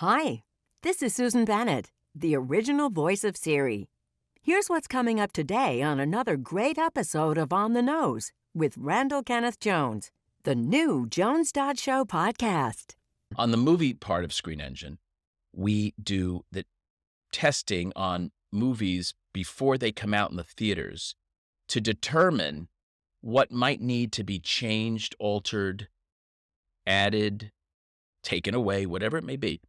Hi, this is Susan Bennett, the original voice of Siri. Here's what's coming up today on another great episode of On the Nose with Randall Kenneth Jones, the new Jones Show podcast. On the movie part of Screen Engine, we do the testing on movies before they come out in the theaters to determine what might need to be changed, altered, added, taken away, whatever it may be,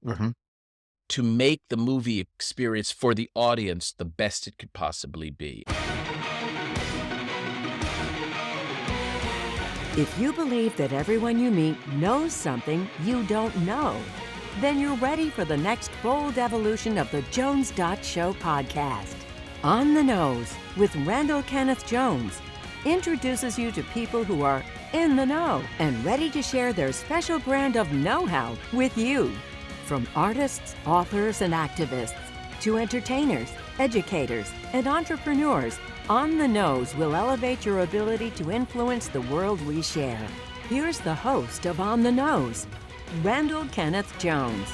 to make the movie experience for the audience the best it could possibly be. If you believe that everyone you meet knows something you don't know, then you're ready for the next bold evolution of the Jones Show podcast. On the Nose with Randall Kenneth Jones introduces you to people who are in the know and ready to share their special brand of know-how with you. From artists, authors, and activists to entertainers, educators, and entrepreneurs, On the Nose will elevate your ability to influence the world we share. Here's the host of On the Nose, Randall Kenneth Jones.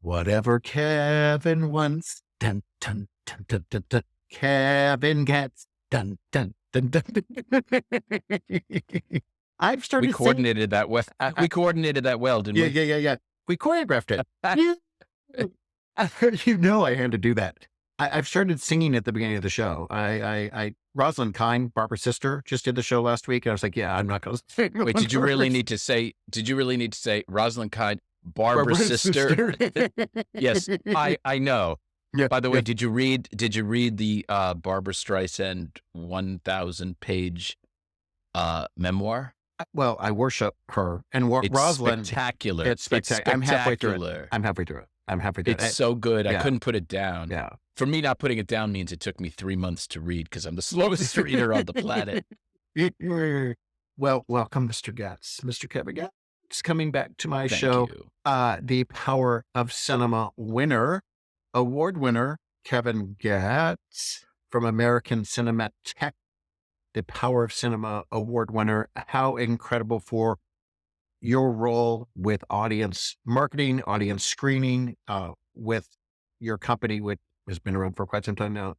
Whatever Kevin wants, dun, dun, dun, dun, dun, dun, Kevin gets, dun, dun, dun, dun, dun. I've started. We coordinated that well. We coordinated that well, didn't we? Yeah. We choreographed it. I had to do that. I've started singing at the beginning of the show. Rosalind Kine, Barbara's sister, just did the show last week. And I was like, yeah, I'm not going to sing. Wait, did you really need to say Rosalind Kine, Barbara's sister? Yes, I know. Yeah, by the way, did you read the Barbara Streisand 1,000-page memoir? Well, I worship her and Rosalind. Spectacular. It's spectacular. I'm halfway through it. It's so good. Yeah. I couldn't put it down. Yeah. For me, not putting it down means it took me 3 months to read because I'm the slowest reader on the planet. Well, welcome, Mr. Goetz. Mr. Kevin Goetz coming back to my Thank show. You. The Power of Cinema award winner, Kevin Goetz from American Cinematheque. The Power of Cinema award winner. How incredible for your role with audience marketing, audience screening, with your company, which has been around for quite some time now,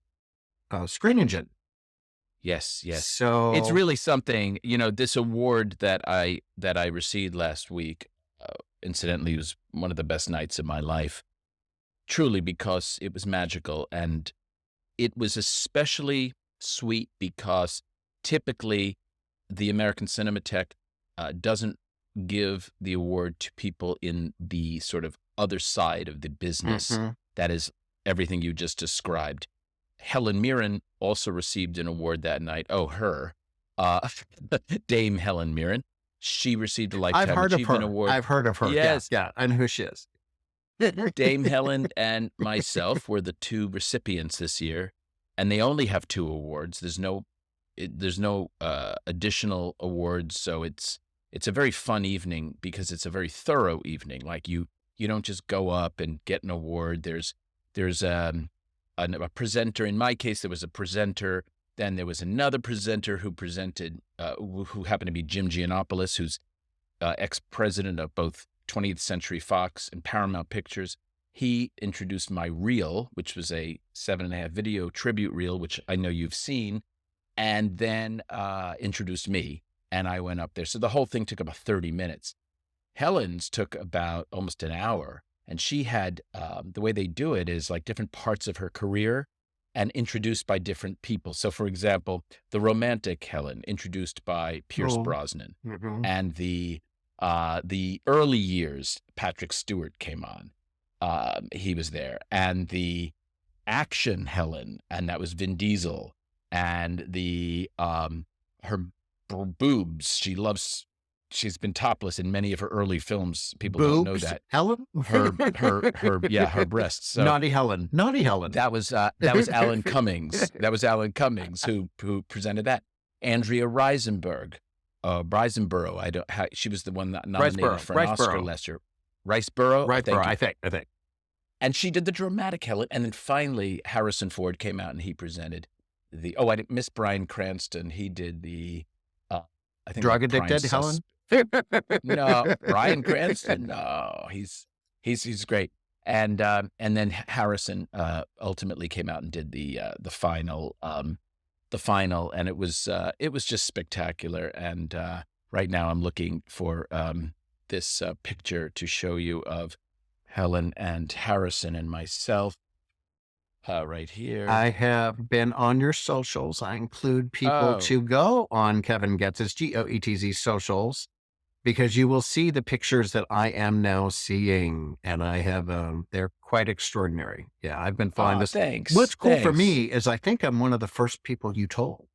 Screen Engine. Yes. So it's really something. This award that I received last week, incidentally, was one of the best nights of my life. Truly, because it was magical, and it was especially sweet because typically the American Cinematheque doesn't give the award to people in the sort of other side of the business. That is everything you just described. Helen Mirren also received an award that night. Oh, her. Dame Helen Mirren. She received a Lifetime Achievement Award. I've heard of her. Yes. Yeah, I know who she is. Dame Helen and myself were the two recipients this year, and they only have 2 awards. There's no additional awards, so it's a very fun evening because it's a very thorough evening. Like you don't just go up and get an award. There's a presenter. In my case, there was a presenter. Then there was another presenter who presented, who happened to be Jim Giannopoulos, who's ex-president of both 20th Century Fox and Paramount Pictures. He introduced my reel, which was a 7.5 video tribute reel, which I know you've seen, and then introduced me. And I went up there. So the whole thing took about 30 minutes. Helen's took about almost an hour. And she had, the way they do it is like different parts of her career and introduced by different people. So, for example, the romantic Helen, introduced by Pierce Brosnan. And the early years, Patrick Stewart came on. He was there. And the action Helen, and that was Vin Diesel. And the her boobs, she's been topless in many of her early films. People don't know that. Helen? Her breasts. So Naughty Helen. That was Alan Cummings. That was Alan Cummings who presented that. Andrea Riseborough. She was the one that nominated for an Oscar last year. Riceborough, I think. And she did the dramatic Helen. And then finally, Harrison Ford came out and he presented I didn't miss Bryan Cranston. He did the, I think, drug addicted Helen. No, Bryan Cranston. No, he's great. And then Harrison ultimately came out and did the final, and it was just spectacular. And right now I'm looking for this picture to show you of Helen and Harrison and myself right here. I have been on your socials. I include people Oh, to go on Kevin Goetz's Goetz socials, because you will see the pictures that I am now seeing, and I have they're quite extraordinary. Yeah, I've been following this. thanks, What's cool for thanks. me is I think I'm one of the first people you told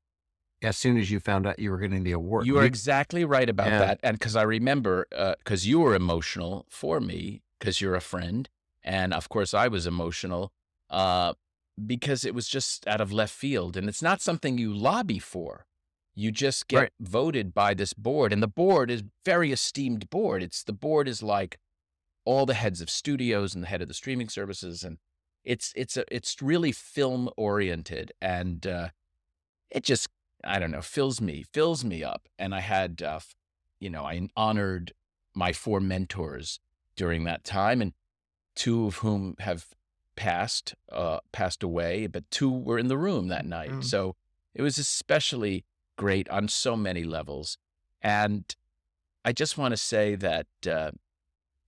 as soon as you found out you were getting the award. You are exactly right about Yeah. that. And because I remember, because you were emotional for me, because you're a friend. And of course, I was emotional because it was just out of left field. And it's not something you lobby for. You just get Right. voted by this board. And the board is very esteemed board. The board is like all the heads of studios and the head of the streaming services. And it's really film oriented. And it just, I don't know, fills me up. And I had, I honored my 4 mentors during that time, and 2 of whom have passed away, but 2 were in the room that night. Mm. So it was especially great on so many levels. And I just want to say that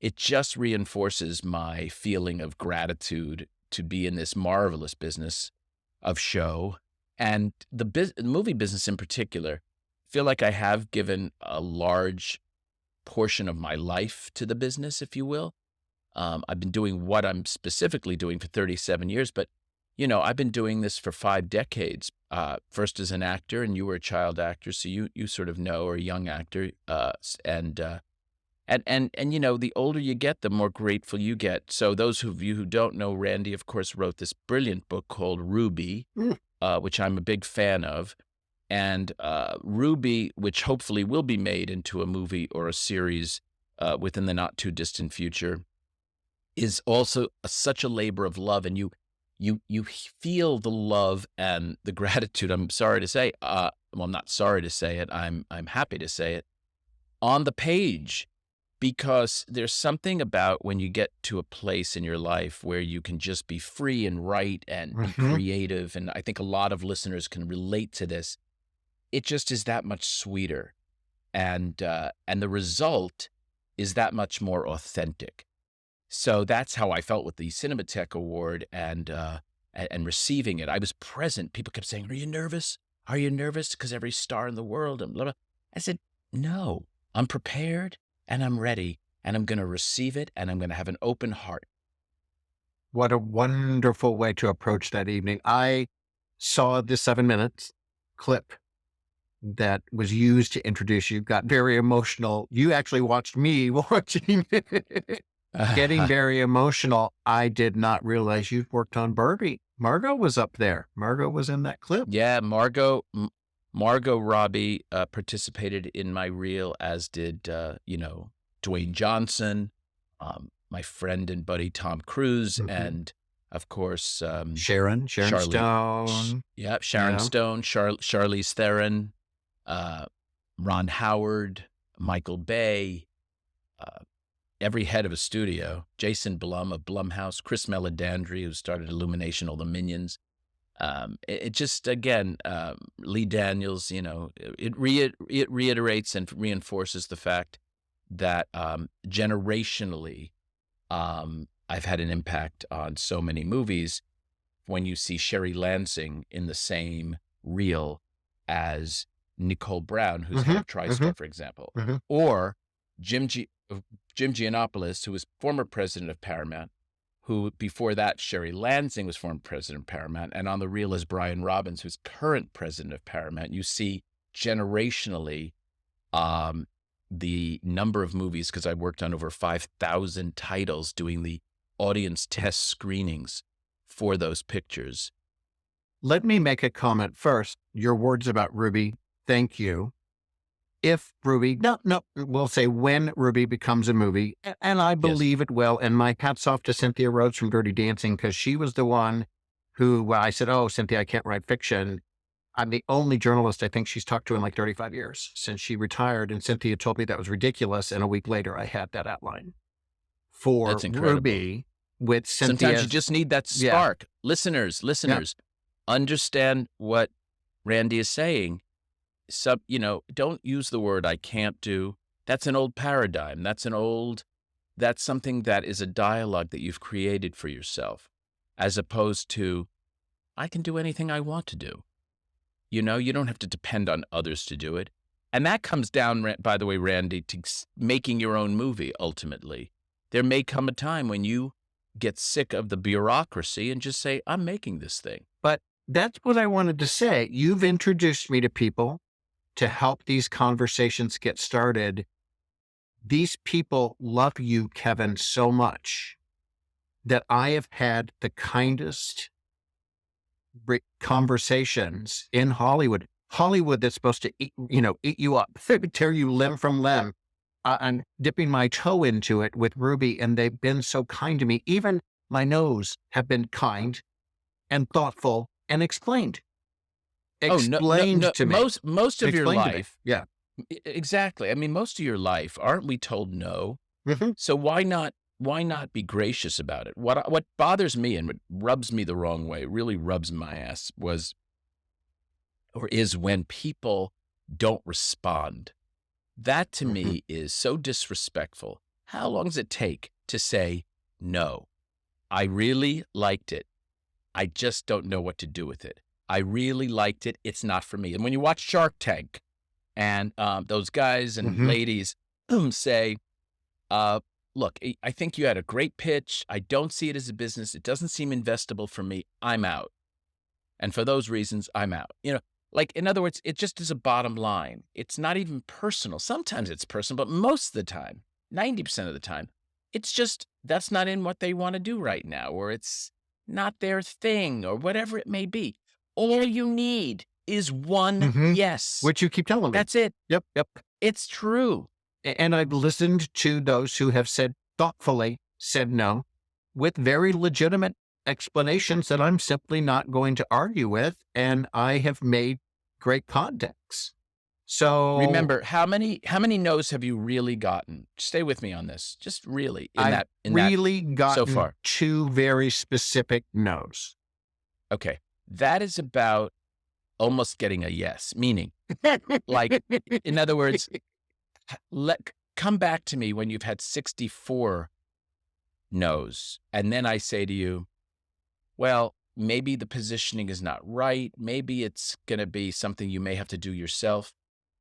it just reinforces my feeling of gratitude to be in this marvelous business of show. And the movie business in particular, I feel like I have given a large portion of my life to the business, if you will. I've been doing what I'm specifically doing for 37 years, but, I've been doing this for 5 decades. First as an actor, and you were a child actor, so you sort of know, or a young actor. And the older you get, the more grateful you get. So those of you who don't know, Randy, of course, wrote this brilliant book called Ruby, which I'm a big fan of. And Ruby, which hopefully will be made into a movie or a series within the not too distant future, is also such a labor of love. And you feel the love and the gratitude. I'm sorry to say, well, I'm not sorry to say it. I'm happy to say it on the page, because there's something about when you get to a place in your life where you can just be free and write and be creative. And I think a lot of listeners can relate to this. It just is that much sweeter. And the result is that much more authentic. So that's how I felt with the Cinematheque Award and receiving it. I was present. People kept saying, "Are you nervous? Are you nervous?" Because every star in the world and blah, blah. I said, "No, I'm prepared and I'm ready, and I'm going to receive it, and I'm going to have an open heart." What a wonderful way to approach that evening. I saw the 7 minutes clip that was used to introduce you, got very emotional. You actually watched me watching it. Getting very emotional. I did not realize you'd worked on Barbie. Margot was up there. Margot was in that clip. Yeah, Margot Robbie participated in my reel, as did Dwayne Johnson, my friend and buddy Tom Cruise, and of course Sharon Stone. Yeah, Sharon Stone, Charlize Theron, Ron Howard, Michael Bay. Every head of a studio, Jason Blum of Blumhouse, Chris Meledandri, who started Illumination, all the Minions. It just, again, Lee Daniels, it reiterates and reinforces the fact that generationally, I've had an impact on so many movies. When you see Sherry Lansing in the same reel as Nicole Brown, who's head of TriStar, for example, or Jim Giannopoulos, who was former president of Paramount, who before that, Sherry Lansing was former president of Paramount, and on the reel is Brian Robbins, who's current president of Paramount. You see generationally the number of movies, because I worked on over 5,000 titles doing the audience test screenings for those pictures. Let me make a comment first. Your words about Ruby, thank you. If Ruby, we'll say when Ruby becomes a movie, and I believe it will, and my hats off to Cynthia Rhodes from Dirty Dancing, because she was the one who I said, "Oh, Cynthia, I can't write fiction." I'm the only journalist I think she's talked to in like 35 years since she retired. And Cynthia told me that was ridiculous. And a week later, I had that outline for That's incredible. Ruby with Sometimes you Cynthia's. just need that Yeah. spark. Listeners, understand what Randy is saying. Don't use the word I can't do. That's an old paradigm. That's something that is a dialogue that you've created for yourself, as opposed to, I can do anything I want to do. You don't have to depend on others to do it. And that comes down, by the way, Randy, to making your own movie, ultimately. There may come a time when you get sick of the bureaucracy and just say, I'm making this thing. But that's what I wanted to say. You've introduced me to people to help these conversations get started. These people love you, Kevin, so much that I have had the kindest conversations in Hollywood. Hollywood that's supposed to eat you up, tear you limb from limb. I'm dipping my toe into it with Ruby, and they've been so kind to me. Even my nose have been kind and thoughtful and explained No, to me. Most of your life. Yeah. Exactly. I mean, most of your life, aren't we told no? Mm-hmm. So why not be gracious about it? What bothers me and what rubs me the wrong way, really rubs my ass, is when people don't respond. That to me is so disrespectful. How long does it take to say, no, I really liked it. I just don't know what to do with it. I really liked it. It's not for me. And when you watch Shark Tank and those guys and ladies say, look, I think you had a great pitch. I don't see it as a business. It doesn't seem investable for me. I'm out. And for those reasons, I'm out. In other words, it just is a bottom line. It's not even personal. Sometimes it's personal, but most of the time, 90% of the time, it's just that's not in what they want to do right now, or it's not their thing, or whatever it may be. All you need is one yes. Which you keep telling me. That's it. Yep. It's true. And I've listened to those who have thoughtfully said no, with very legitimate explanations that I'm simply not going to argue with. And I have made great contacts. So remember, how many no's have you really gotten? Stay with me on this. Just really I've gotten so far 2 very specific no's. Okay. That is about almost getting a yes, meaning like, in other words, come back to me when you've had 64 no's. And then I say to you, well, maybe the positioning is not right. Maybe it's going to be something you may have to do yourself,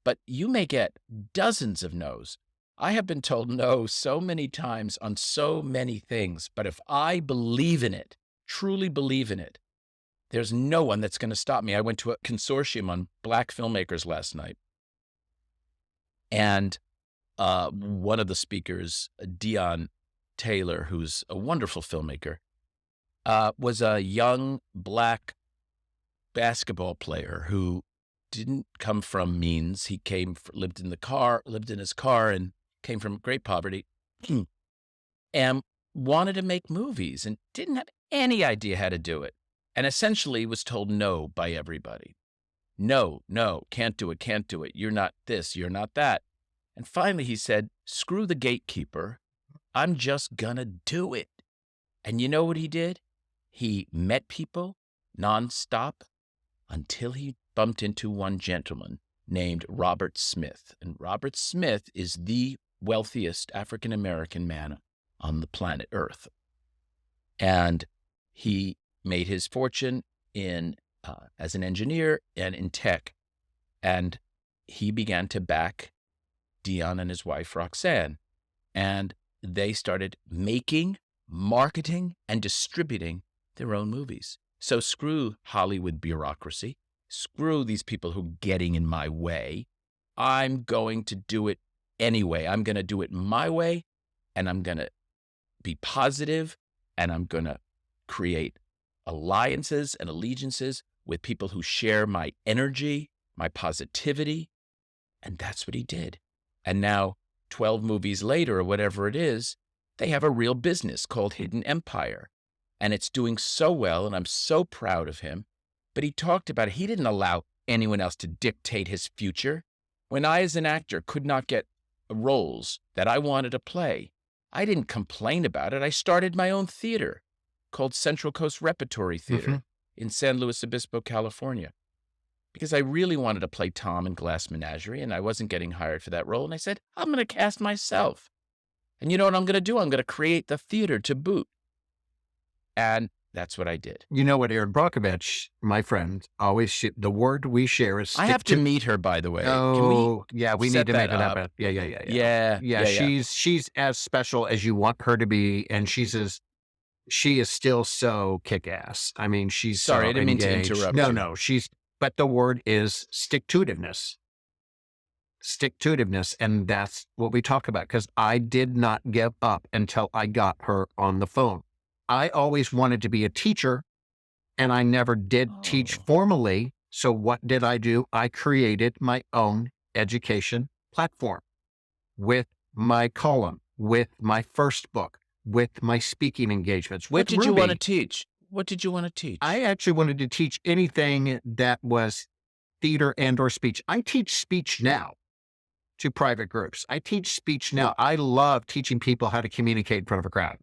but you may get dozens of no's. I have been told no so many times on so many things, but if I believe in it, truly believe in it, there's no one that's going to stop me. I went to a consortium on Black filmmakers last night, and one of the speakers, Dion Taylor, who's a wonderful filmmaker, was a young Black basketball player who didn't come from means. He lived in his car, and came from great poverty, and wanted to make movies and didn't have any idea how to do it. And essentially was told no by everybody. No, can't do it. You're not this, you're not that. And finally he said, screw the gatekeeper. I'm just gonna do it. And you know what he did? He met people nonstop until he bumped into one gentleman named Robert Smith. And Robert Smith is the wealthiest African-American man on the planet Earth. And he made his fortune as an engineer and in tech. And he began to back Dion and his wife, Roxanne. And they started making, marketing, and distributing their own movies. So screw Hollywood bureaucracy. Screw these people who are getting in my way. I'm going to do it anyway. I'm going to do it my way, and I'm going to be positive, and I'm going to create alliances and allegiances with people who share my energy, my positivity. And that's what he did. And now, 12 movies later, or whatever it is, they have a real business called Hidden Empire. And it's doing so well, and I'm so proud of him. But he talked about it. He didn't allow anyone else to dictate his future. When I, as an actor, could not get roles that I wanted to play, I didn't complain about it. I started my own theater called Central Coast Repertory Theater in San Luis Obispo, California, because I really wanted to play Tom in Glass Menagerie, and I wasn't getting hired for that role. And I said, I'm going to cast myself. And you know what I'm going to do? I'm going to create the theater to boot. And that's what I did. You know what, Aaron Brockovich, my friend, always, the word we share is I have to meet her, by the way. Oh, yeah, we need to make it up. happen. Yeah. Yeah. She's as special as you want her to be, and she is still so kick-ass. I mean, she's Sorry, so I didn't mean to engaged. interrupt No, you. no, but the word is stick-to-itiveness. Stick-to-itiveness, and that's what we talk about, because I did not give up until I got her on the phone. I always wanted to be a teacher, and I never did teach formally. So what did I do? I created my own education platform with my column, with my first book, with my speaking engagements. What did you want to teach? What did you want to teach? I actually wanted to teach anything that was theater and or speech. I teach speech now to private groups. I teach speech now. I love teaching people how to communicate in front of a crowd.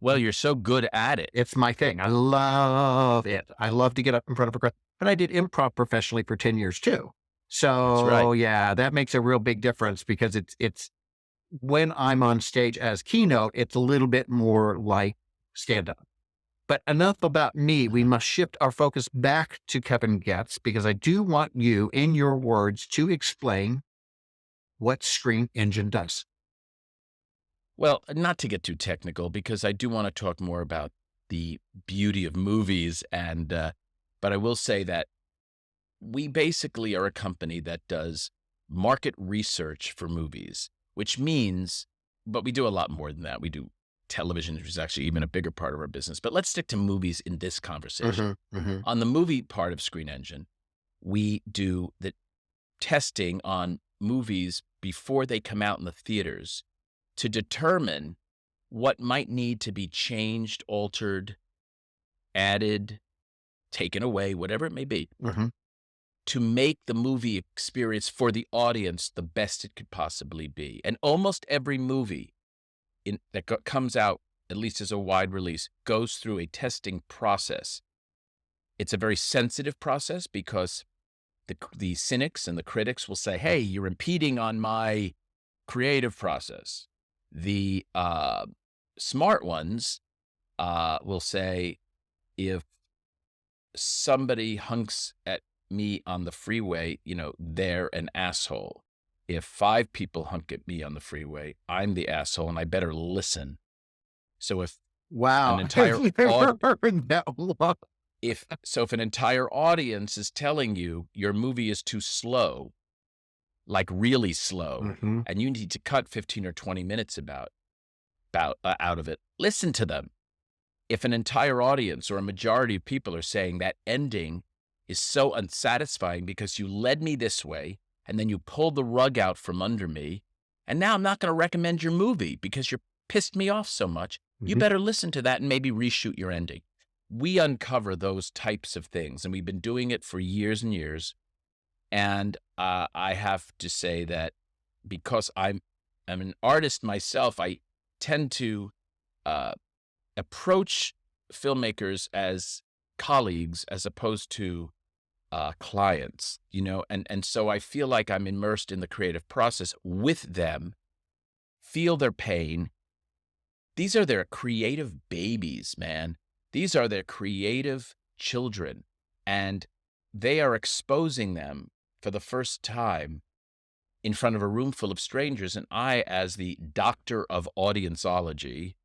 Well, you're so good at it. It's my thing. I love it. I love to get up in front of a crowd. But I did improv professionally for 10 years too. So That's right. Yeah, that makes a real big difference, because it's when I'm on stage as keynote, it's a little bit more like stand up. But enough about me. We must shift our focus back to Kevin Goetz, because I do want you, in your words, to explain what Screen Engine does. Well, not to get too technical, because I do want to talk more about the beauty of movies, but I will say that we basically are a company that does market research for movies, which means, but we do a lot more than that. We do television, which is actually even a bigger part of our business. But let's stick to movies in this conversation. On the movie part of Screen Engine, we do the testing on movies before they come out in the theaters to determine what might need to be changed, altered, added, taken away, whatever it may be, to make the movie experience for the audience the best it could possibly be. And almost every movie that comes out, at least as a wide release, goes through a testing process. It's a very sensitive process, because the cynics and the critics will say, hey, you're impeding on my creative process. The smart ones will say, if somebody hunks at me on the freeway, they're an asshole. If 5 people hunk at me on the freeway, I'm the asshole, and I better listen. So if an entire if an entire audience is telling you your movie is too slow, like really slow, and you need to cut 15 or 20 minutes out of it, listen to them. If an entire audience or a majority of people are saying that ending is so unsatisfying because you led me this way, and then you pulled the rug out from under me, and now I'm not going to recommend your movie because you pissed me off so much, you better listen to that and maybe reshoot your ending. We uncover those types of things, and we've been doing it for years and years. And I have to say that because I'm an artist myself, I tend to approach filmmakers as colleagues as opposed to clients, and so I feel like I'm immersed in the creative process with them, feel their pain. These are their creative babies, man. These are their creative children, and they are exposing them for the first time in front of a room full of strangers. And I, as the doctor of audienceology,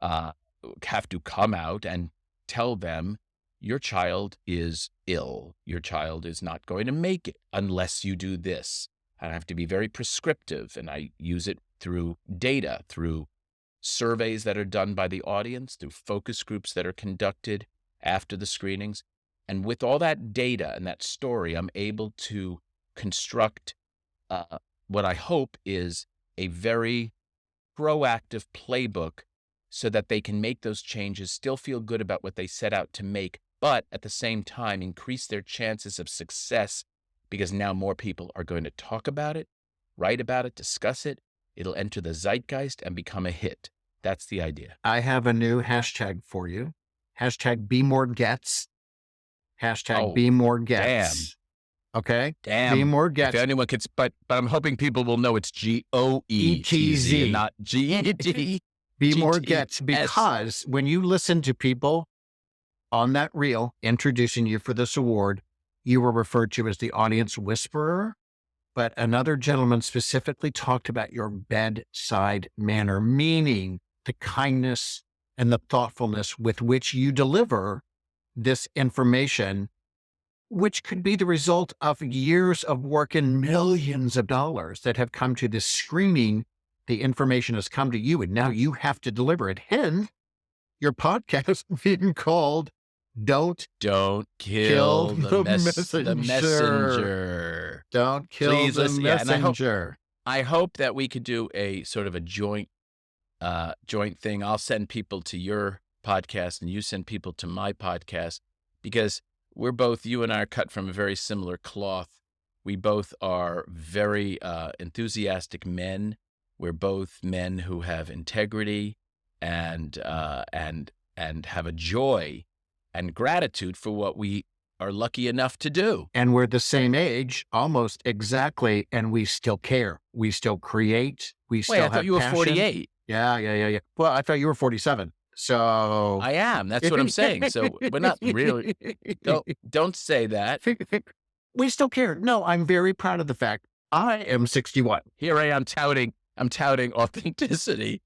have to come out and tell them, your child is ill. Your child is not going to make it unless you do this. I have to be very prescriptive, and I use it through data, through surveys that are done by the audience, through focus groups that are conducted after the screenings. And with all that data and that story, I'm able to construct what I hope is a very proactive playbook so that they can make those changes, still feel good about what they set out to make, but at the same time increase their chances of success because now more people are going to talk about it, write about it, discuss it. It'll enter the zeitgeist and become a hit. That's the idea. I have a new hashtag for you. Hashtag be more Goetz. Hashtag be more Goetz. Damn. Okay? Damn. Be more If Goetz. anyone could, but I'm hoping people will know it's Goetz and not G-E-T. Be more Goetz, because when you listen to people on that reel introducing you for this award, you were referred to as the audience whisperer. But another gentleman specifically talked about your bedside manner, meaning the kindness and the thoughtfulness with which you deliver this information, which could be the result of years of work and millions of dollars that have come to this screening. The information has come to you, and now you have to deliver it. Hence, your podcast being called Don't Kill the messenger. Don't kill Please, the messenger. And I hope that we could do a sort of a joint thing. I'll send people to your podcast and you send people to my podcast, because we're both, you and I are cut from a very similar cloth. We both are very enthusiastic men. We're both men who have integrity and have a joy and gratitude for what we are lucky enough to do. And we're the same age, almost exactly, and we still care. We still create. We still have I thought you were passion. 48. Yeah. Well, I thought you were 47. So I am. That's what I'm saying. So we're not really. Don't say that. We still care. No, I'm very proud of the fact I am 61. Here I am touting authenticity.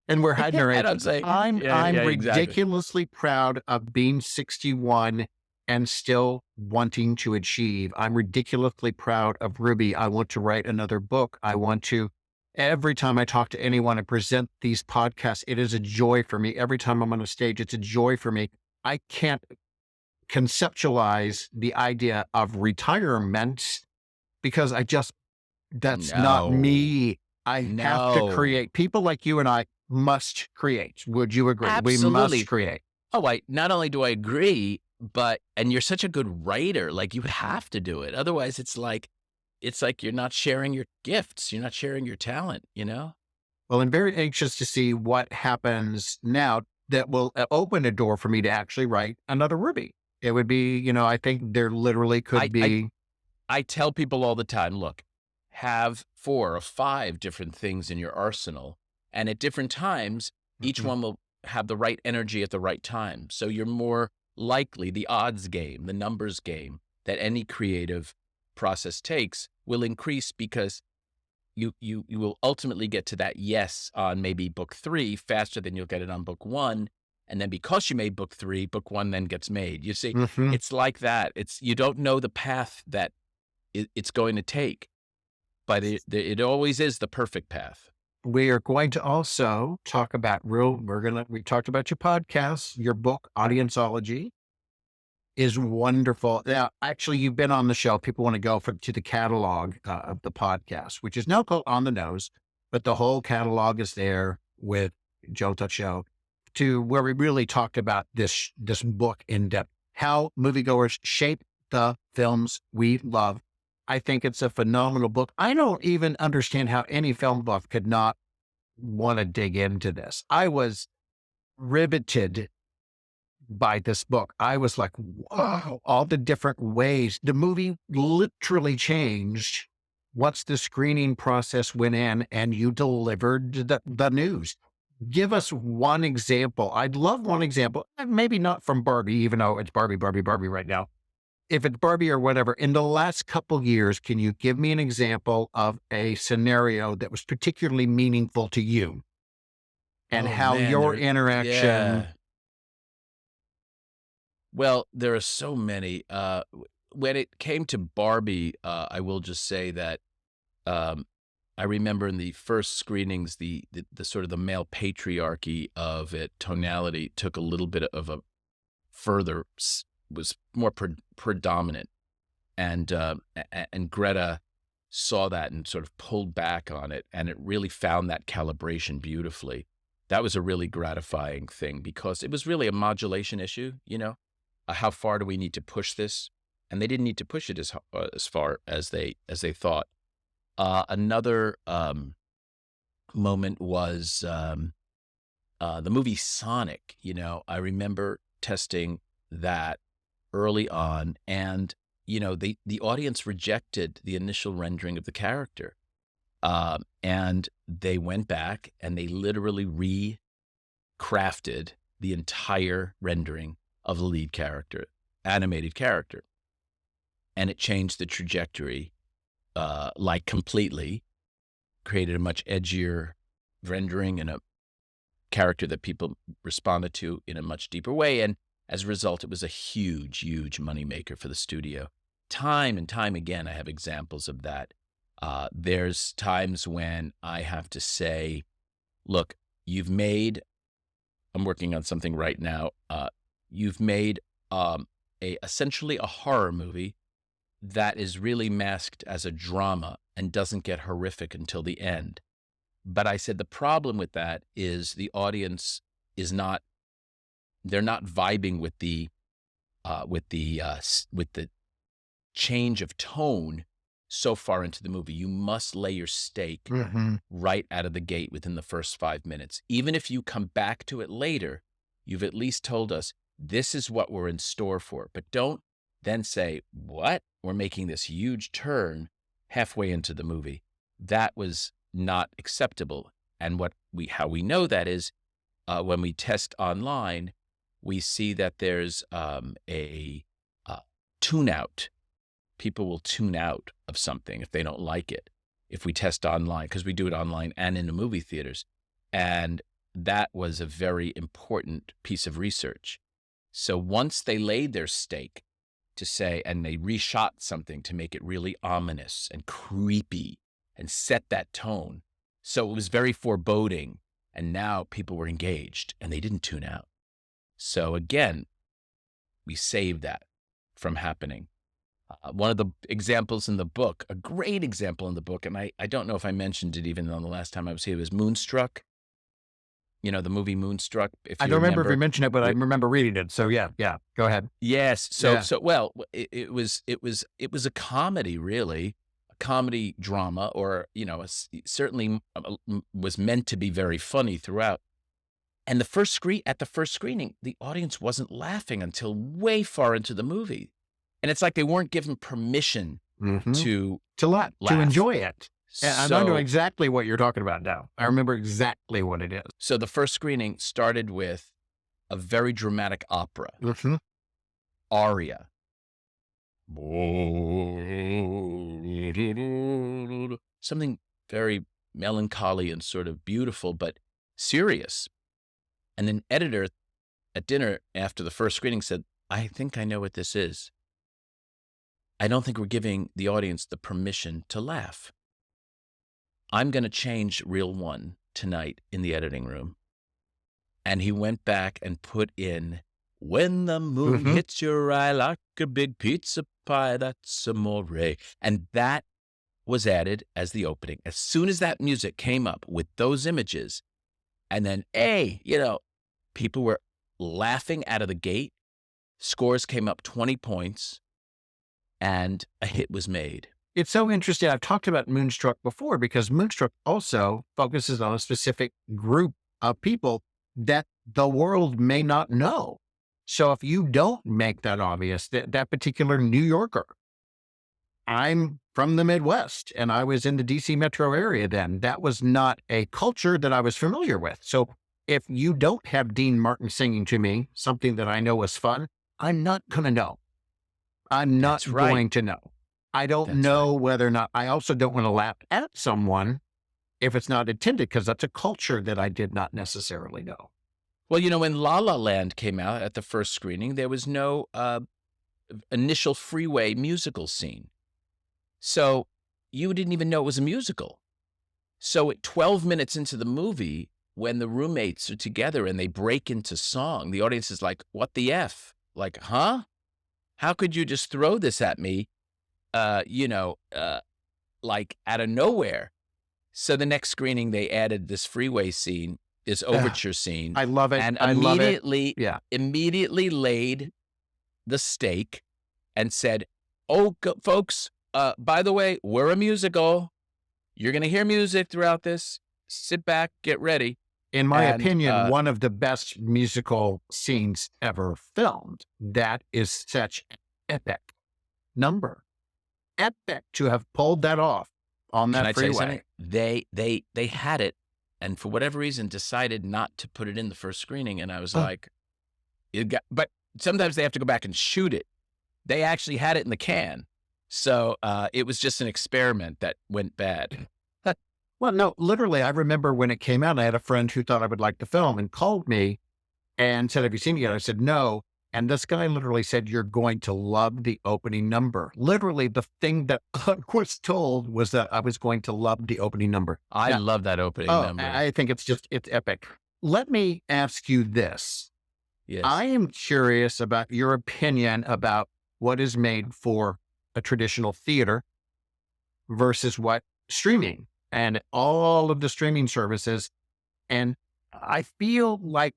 And we're hiding our age. And I'm saying, I'm ridiculously exactly. proud of being 61 and still wanting to achieve. I'm ridiculously proud of Ruby. I want to write another book. I want to, every time I talk to anyone and present these podcasts, it is a joy for me. Every time I'm on a stage, it's a joy for me. I can't conceptualize the idea of retirement because that's not me. I have to create. People like you and I must create. Would you agree? Absolutely. We must create. Not only do I agree, and you're such a good writer, like you have to do it. Otherwise it's like you're not sharing your gifts. You're not sharing your talent, you know? Well, I'm very anxious to see what happens now that will open a door for me to actually write another Ruby. It would be, I think there literally could be. I tell people all the time, look, have 4 or 5 different things in your arsenal. And at different times, each one will have the right energy at the right time. So you're more likely, the odds game, the numbers game that any creative process takes will increase, because you will ultimately get to that yes on maybe book 3 faster than you'll get it on book 1. And then because you made book 3, book 1 then gets made. You see, it's like that. You don't know the path that it's going to take, but it always is the perfect path. We are going to also talk about we talked about your podcast, your book, Audienceology is wonderful. Now, actually, you've been on the show. People want to go to the catalog of the podcast, which is now called On the Nose, but the whole catalog is there with Joe.show, to where we really talked about this book in depth, how moviegoers shape the films we love. I think it's a phenomenal book. I don't even understand how any film buff could not want to dig into this. I was riveted by this book. I was like, wow, all the different ways. The movie literally changed once the screening process went in and you delivered the news. Give us one example. I'd love one example, maybe not from Barbie, even though it's Barbie right now. If it's Barbie or whatever, in the last couple years, can you give me an example of a scenario that was particularly meaningful to you and your interaction? Yeah. Well, there are so many. When it came to Barbie, I will just say that I remember in the first screenings, the sort of the male patriarchy of it, tonality took a little bit of a further, was more predominant, and Greta saw that and sort of pulled back on it, and it really found that calibration beautifully. That was a really gratifying thing, because it was really a modulation issue, how far do we need to push this? and they didn't need to push it as far as they thought. Another moment was the movie Sonic. I remember testing that early on, and the audience rejected the initial rendering of the character, and they went back and they literally recrafted the entire rendering of the lead character, animated character, and it changed the trajectory, completely. Created a much edgier rendering and a character that people responded to in a much deeper way. And as a result, it was a huge, huge moneymaker for the studio. Time and time again, I have examples of that. There's times when I have to say, look, I'm working on something right now. You've made essentially a horror movie that is really masked as a drama and doesn't get horrific until the end. But I said the problem with that is the audience they're not vibing with the change of tone so far into the movie. You must lay your stake right out of the gate within the first 5 minutes. Even if you come back to it later, you've at least told us this is what we're in store for. But don't then say, what? We're making this huge turn halfway into the movie. That was not acceptable. And how we know that is when we test online, we see that there's a tune out. People will tune out of something if they don't like it. If we test online, because we do it online and in the movie theaters. And that was a very important piece of research. So once they laid their stake to say, and they reshot something to make it really ominous and creepy and set that tone. So it was very foreboding. And now people were engaged and they didn't tune out. So again, we saved that from happening. One of the examples in the book, a great example in the book, and I don't know if I mentioned it even on the last time I was here, was Moonstruck. The movie Moonstruck. I don't remember if you mentioned it, but I remember reading it. So yeah, go ahead. Yes. Well, it was a comedy, really, a comedy drama, or certainly was meant to be very funny throughout. And at the first screening, the audience wasn't laughing until way far into the movie. And it's like they weren't given permission to laugh. To enjoy it. And I know exactly what you're talking about now. I remember exactly what it is. So the first screening started with a very dramatic opera, aria. Something very melancholy and sort of beautiful, but serious. And then editor at dinner after the first screening said, I think I know what this is. I don't think we're giving the audience the permission to laugh. I'm going to change reel 1 tonight in the editing room. And he went back and put in, when the moon hits your eye like a big pizza pie, that's amore. And that was added as the opening. As soon as that music came up with those images, and then, people were laughing out of the gate. Scores came up 20 points, and a hit was made. It's so interesting. I've talked about Moonstruck before because Moonstruck also focuses on a specific group of people that the world may not know. So if you don't make that obvious, that particular New Yorker, I'm from the Midwest and I was in the DC metro area then, that was not a culture that I was familiar with. So if you don't have Dean Martin singing to me, something that I know is fun, I'm not going to know. I'm not going to know. I don't know whether or not, I also don't want to laugh at someone if it's not intended, because that's a culture that I did not necessarily know. Well, when La La Land came out at the first screening, there was no initial freeway musical scene. So you didn't even know it was a musical. So at 12 minutes into the movie, when the roommates are together and they break into song, the audience is like, what the F? Like, huh? How could you just throw this at me? Like out of nowhere. So the next screening, they added this freeway scene, this overture scene. I love it. And immediately laid the stake and said, Folks, by the way, we're a musical. You're going to hear music throughout this. Sit back, get ready. In my And opinion, one of the best musical scenes ever filmed. That is such an epic number. Epic to have pulled that off on can that I tell you freeway. something? They had it, and for whatever reason decided not to put it in the first screening. And I was like, but sometimes they have to go back and shoot it. They actually had it in the can. So it was just an experiment that went bad. Well, no, literally, I remember when it came out, I had a friend who thought I would like the film and called me and said, "Have you seen it yet?" I said, "No." And this guy literally said, "You're going to love the opening number." Literally, the thing that I was told was that I was going to love the opening number. I love that opening number. I think it's epic. Let me ask you this. Yes. I am curious about your opinion about what is made for a traditional theater versus what streaming and all of the streaming services. And I feel like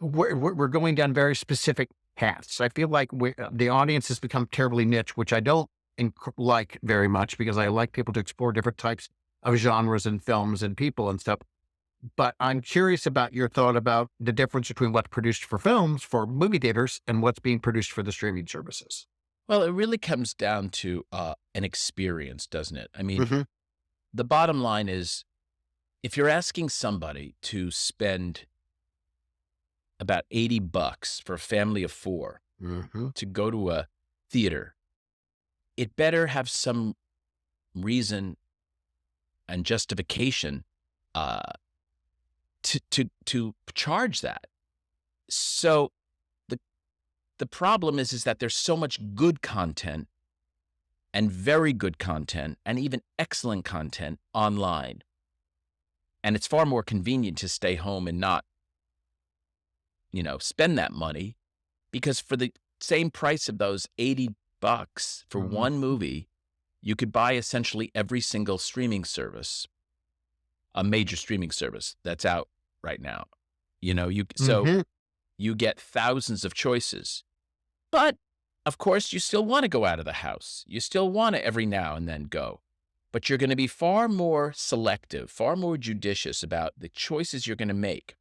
we're going down very specific paths. I feel like the audience has become terribly niche, which I don't like very much because I like people to explore different types of genres and films and people and stuff. But I'm curious about your thought about the difference between what's produced for films, for movie theaters, and what's being produced for the streaming services. Well, it really comes down to an experience, doesn't it? I mean, Mm-hmm. the bottom line is, if you're asking somebody to spend about $80 for a family of 4 Mm-hmm. to go to a theater, it better have some reason and justification to charge that. So the problem is that there's so much good content and very good content and even excellent content online. And it's far more convenient to stay home and not, spend that money, because for the same price of those $80 for Mhm. one movie, you could buy essentially every single streaming service, a major streaming service that's out right now. So Mhm. you get thousands of choices. But of course, you still want to go out of the house. You still want to every now and then go. But you're going to be far more selective, far more judicious about the choices you're going to make.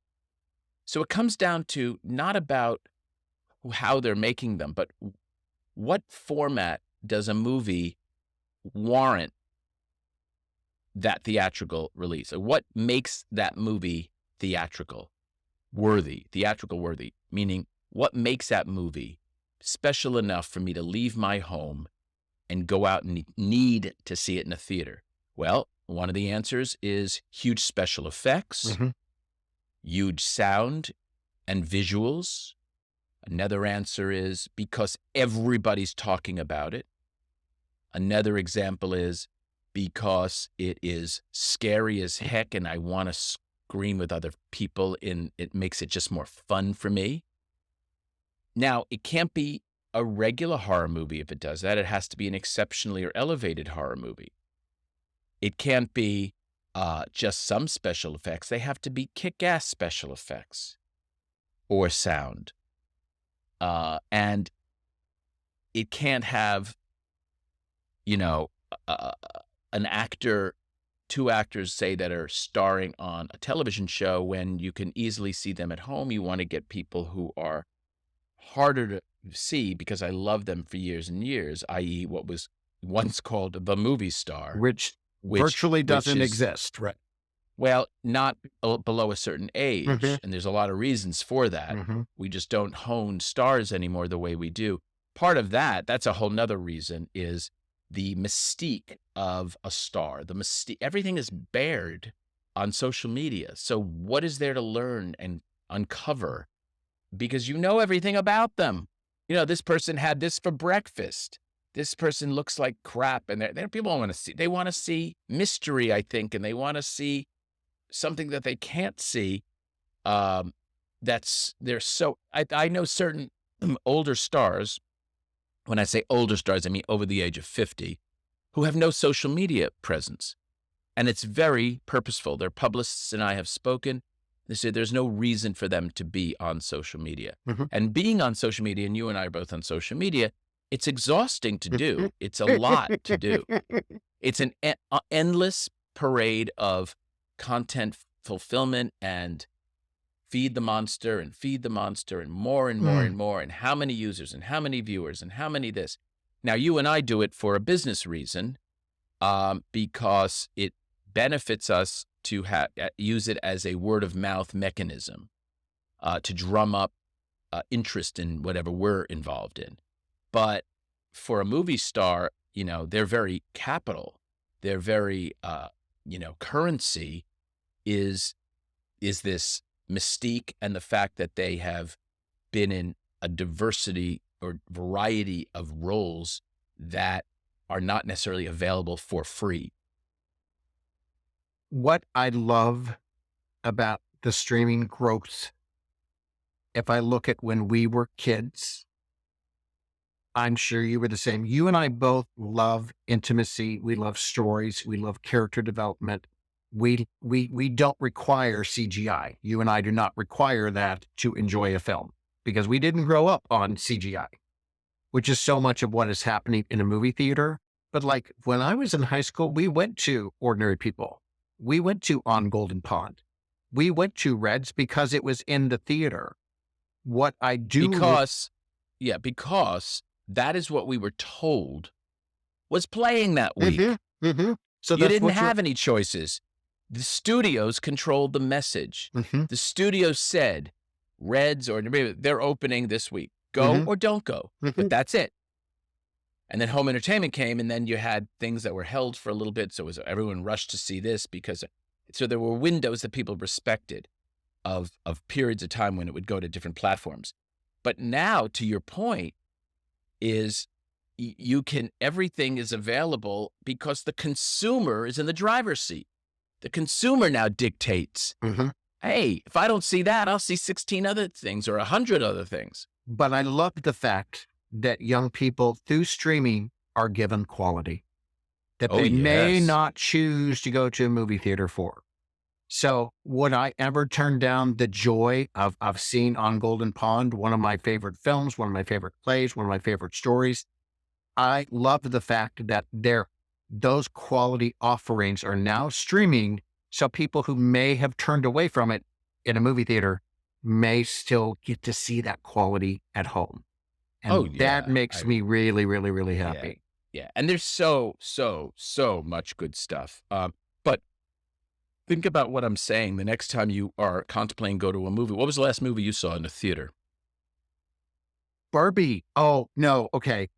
So it comes down to not about how they're making them, but what format does a movie warrant that theatrical release? Or what makes that movie theatrical worthy, meaning what makes that movie special enough for me to leave my home and go out and need to see it in a theater? Well, one of the answers is huge special effects, Mhm. huge sound and visuals. Another answer is because everybody's talking about it. Another example is because it is scary as heck and I want to scream with other people, and it makes it just more fun for me. Now, it can't be a regular horror movie if it does that. It has to be an exceptionally or elevated horror movie. It can't be just some special effects. They have to be kick-ass special effects or sound. And it can't have, an actor, 2 actors, say, that are starring on a television show when you can easily see them at home. You want to get people who are harder to see because I love them for years and years, i.e. what was once called the movie star. Which virtually doesn't exist, right? Well, not below a certain age, Mhm. and there's a lot of reasons for that. Mhm. We just don't hone stars anymore the way we do. Part of that's a whole nother reason, is the mystique of a star. The mystique, everything is bared on social media. So what is there to learn and uncover? Because you know everything about them. This person had this for breakfast. This person looks like crap, and people want to see. They want to see mystery, I think, and they want to see something that they can't see. I know certain older stars. When I say older stars, I mean over the age of 50, who have no social media presence. And it's very purposeful. Their publicists and I have spoken. They say there's no reason for them to be on social media. Mhm. And being on social media, and you and I are both on social media, it's exhausting to do. It's a lot to do. It's an endless parade of content fulfillment and feed the monster and feed the monster and more and more and more, and how many users and how many viewers and how many this. Now, you and I do it for a business reason, because it benefits us to use it as a word of mouth mechanism, to drum up interest in whatever we're involved in. But for a movie star, they're very capital. They're very, currency is this mystique and the fact that they have been in a diversity or variety of roles that are not necessarily available for free. What I love about the streaming growth, if I look at when we were kids, I'm sure you were the same. You and I both love intimacy. We love stories. We love character development. We don't require CGI. You and I do not require that to enjoy a film because we didn't grow up on CGI, which is so much of what is happening in a movie theater. But like when I was in high school, we went to Ordinary People. We went to On Golden Pond. We went to Reds because it was in the theater. What I do because that is what we were told was playing that week. So you didn't have any choices. The studios controlled the message. The studios said, Reds or they're opening this week. Go or don't go. But that's it. And then home entertainment came, and then you had things that were held for a little bit. So everyone rushed to see this so there were windows that people respected of periods of time when it would go to different platforms. But now, to your point, is everything is available because the consumer is in the driver's seat. The consumer now dictates, hey, if I don't see that, I'll see 16 other things or 100 other things. But I love the fact that young people through streaming are given quality that they may not choose to go to a movie theater for. So would I ever turn down the joy of seeing On Golden Pond, one of my favorite films, one of my favorite plays, one of my favorite stories? I love the fact that those quality offerings are now streaming. So people who may have turned away from it in a movie theater may still get to see that quality at home. And that makes me really, really, really happy. Yeah. And there's so much good stuff. But think about what I'm saying the next time you are contemplating go to a movie. What was the last movie you saw in the theater? Barbie. Oh, no. Okay.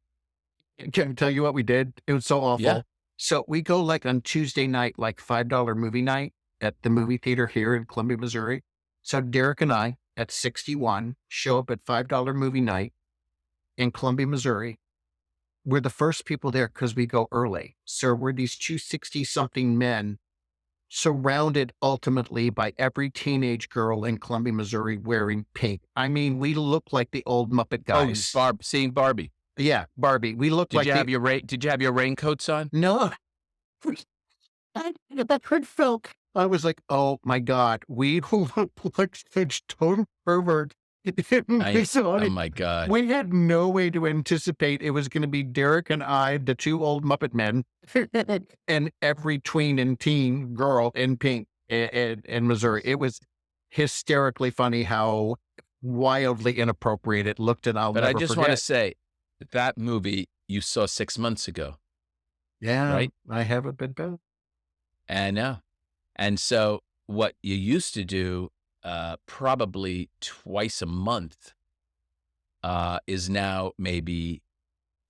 Can I tell you what we did? It was so awful. Yeah. So we go like on Tuesday night, like $5 movie night at the movie theater here in Columbia, Missouri. So Derek and I at 61 show up at $5 movie night in Columbia, Missouri. We're the first people there because we go early. So we're these 260-something men surrounded ultimately by every teenage girl in Columbia, Missouri wearing pink. I mean, we look like the old Muppet guys. Seeing Barbie. Yeah, Barbie. We look Did you have your raincoats on? No. I was like, oh my God, we look like such total pervert. Oh my God. We had no way to anticipate it was going to be Derek and I, the two old Muppet men, and every tween and teen girl in pink in Missouri. It was hysterically funny how wildly inappropriate it looked, and But I just want to say that movie you saw 6 months ago. Yeah, right. I haven't been back. I know. And so what you used to do probably twice a month is now maybe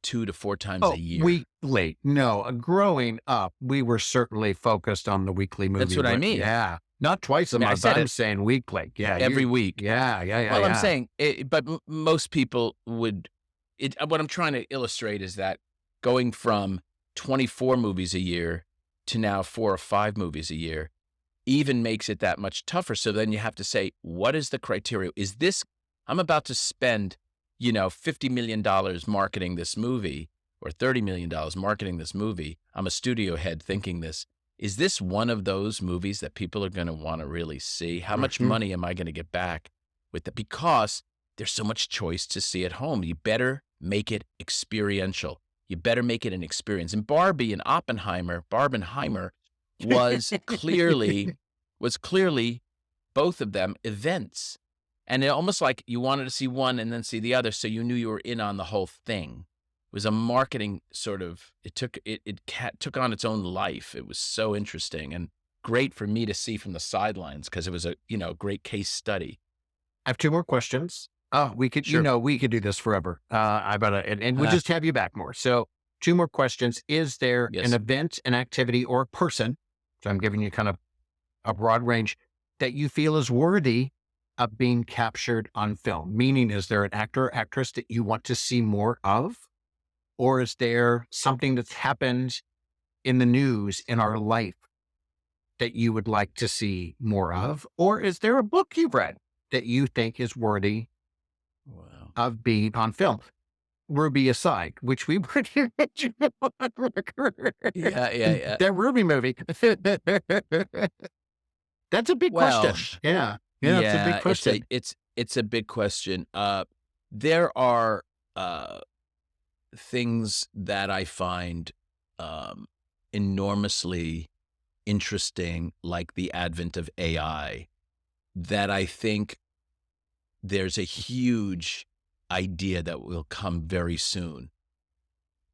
2 to 4 times a year. Weekly. No, growing up, we were certainly focused on the weekly movie. That's what I mean. Yeah. Not twice a month. I'm saying weekly. Yeah. Every week. Yeah. Well, I'm saying, but most people would, what I'm trying to illustrate is that going from 24 movies a year to now 4 or 5 movies a year even makes it that much tougher. So then you have to say, what is the criteria? Is this, I'm about to spend, $50 million marketing this movie or $30 million marketing this movie. I'm a studio head thinking this. is this one of those movies that people are going to want to really see? How much money am I going to get back with it? Because there's so much choice to see at home. You better make it experiential. You better make it an experience. And Barbie and Barbenheimer was clearly both of them events. And it almost like you wanted to see one and then see the other, so you knew you were in on the whole thing. It was a marketing sort of, it took on its own life. It was so interesting and great for me to see from the sidelines because it was a great case study. I have two more questions. Oh, we could, Sure. we could do this forever. And we'll just have you back more. So two more questions. Is there Yes. an event, an activity, or a person, so I'm giving you kind of a broad range, that you feel is worthy of being captured on film? Meaning, is there an actor or actress that you want to see more of? Or is there something that's happened in the news in our life that you would like to see more of? Or is there a book you've read that you think is worthy Wow. of being on film? Ruby aside, which we pretty much on record. Yeah. That Ruby movie. That's a big Well, question. Yeah. Yeah, it's a big question. It's a big question. There are things that I find enormously interesting, like the advent of AI, that I think there's a huge idea that will come very soon.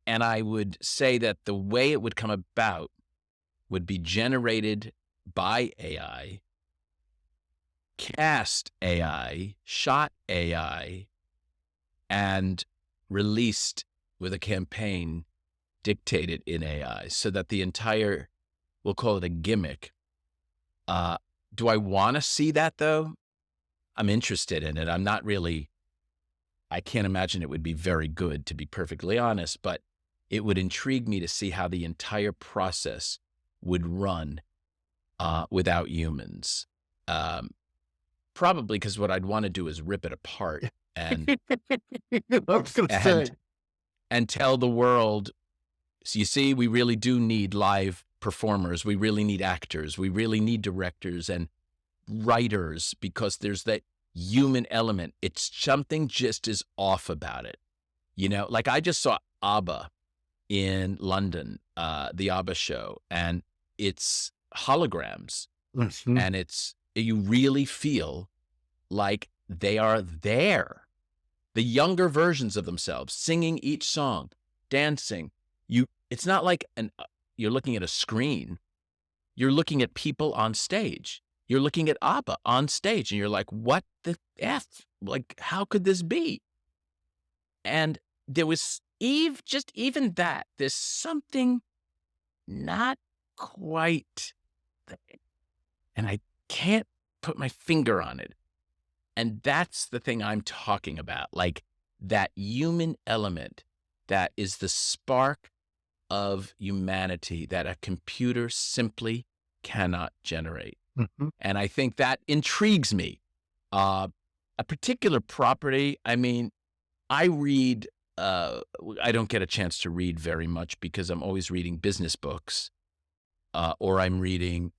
And I would say that the way it would come about would be generated by AI, cast AI, shot AI, and released with a campaign dictated in AI, so that the entire, we'll call it a gimmick. Do I want to see that though? I'm interested in it. I can't imagine it would be very good, to be perfectly honest, but it would intrigue me to see how the entire process would run without humans. Probably because what I'd want to do is rip it apart and and tell the world, so you see, we really do need live performers. We really need actors. We really need directors and writers, because there's that human element. It's something just is off about it. Like I just saw ABBA in London, the ABBA show, and it's holograms. And you really feel like they are there. The younger versions of themselves, singing each song, dancing. It's not like you're looking at a screen. You're looking at people on stage. You're looking at ABBA on stage, and you're like, what the F? Like, how could this be? And there was even that, there's something not quite there. And I can't put my finger on it. And that's the thing I'm talking about, like that human element that is the spark of humanity that a computer simply cannot generate. And I think that intrigues me. A particular property, I read, I don't get a chance to read very much because I'm always reading business books, or I'm reading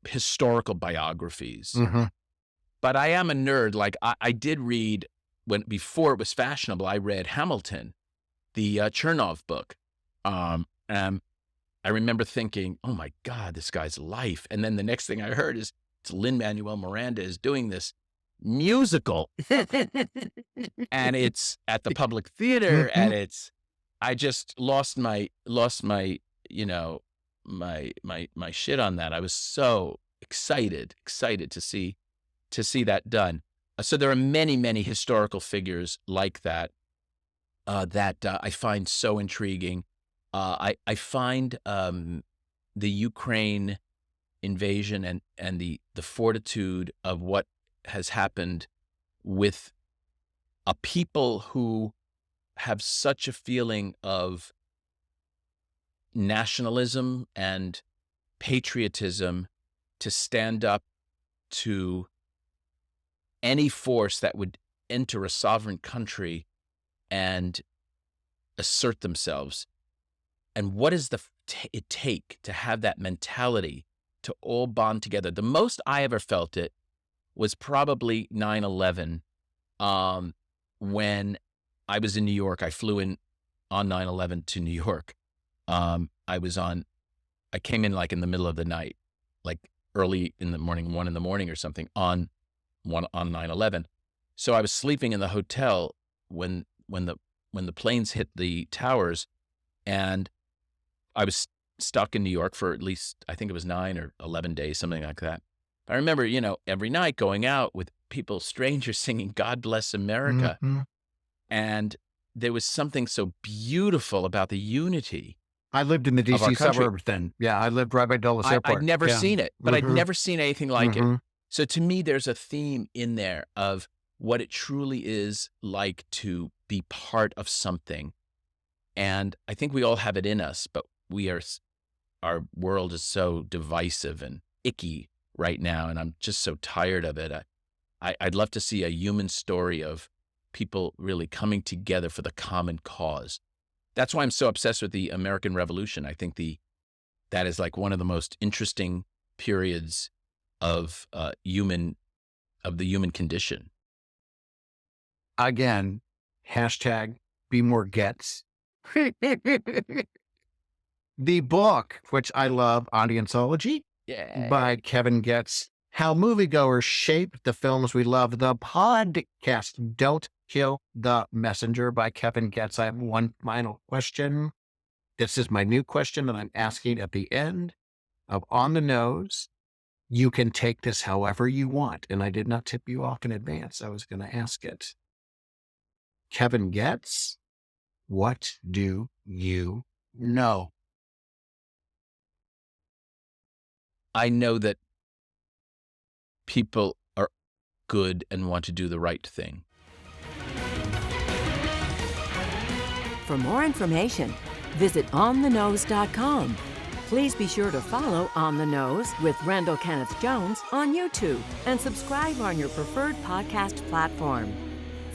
historical biographies. But I am a nerd. Like I did read, before it was fashionable, I read Hamilton, the Chernow book. And I remember thinking, oh my God, this guy's life. And then the next thing I heard is it's Lin-Manuel Miranda is doing this musical. And it's at the Public Theater, and I just lost my my shit on that. I was so excited to see that done. So there are many, many historical figures like that that I find so intriguing. I find the Ukraine invasion and the fortitude of what has happened with a people who have such a feeling of nationalism and patriotism to stand up to any force that would enter a sovereign country and assert themselves. and what does it take to have that mentality to all bond together? The most I ever felt it was probably 9/11, when I was in New York. I flew in on 9/11 to New York. I came in like in the middle of the night, like early in the morning, 1 in the morning or something on 9/11. So I was sleeping in the hotel when the planes hit the towers, and I was stuck in New York for at least, I think it was 9 or 11 days, something like that. I remember, every night going out with people, strangers singing "God Bless America." Mm-hmm. And there was something so beautiful about the unity I lived in the of our DC country. suburbs then. Yeah, I lived right by Dulles Airport. I'd never Yeah. seen it, but I'd Mhm. never seen anything like it. Mhm. So to me, there's a theme in there of what it truly is like to be part of something. And I think we all have it in us, but our world is so divisive and icky right now, and I'm just so tired of it. I'd love to see a human story of people really coming together for the common cause. That's why I'm so obsessed with the American Revolution. I think that is like one of the most interesting periods of the human condition. Again, hashtag be more Goetz. The book, which I love, Audienceology, Yeah. by Kevin Goetz. How Moviegoers Shape the Films We Love. The podcast, Don't Kill the Messenger, by Kevin Goetz. I have one final question. This is my new question that I'm asking at the end of On the Nose. You can take this however you want, and I did not tip you off in advance. I was going to ask it. Kevin Goetz, what do you know? I know that people are good and want to do the right thing. For more information, visit onthenose.com. Please be sure to follow On the Nose with Randall Kenneth Jones on YouTube and subscribe on your preferred podcast platform.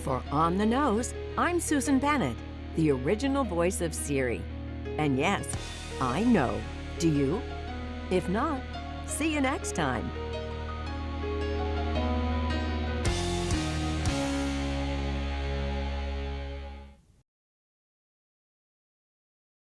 For On the Nose, I'm Susan Bennett, the original voice of Siri. And yes, I know. Do you? If not, see you next time.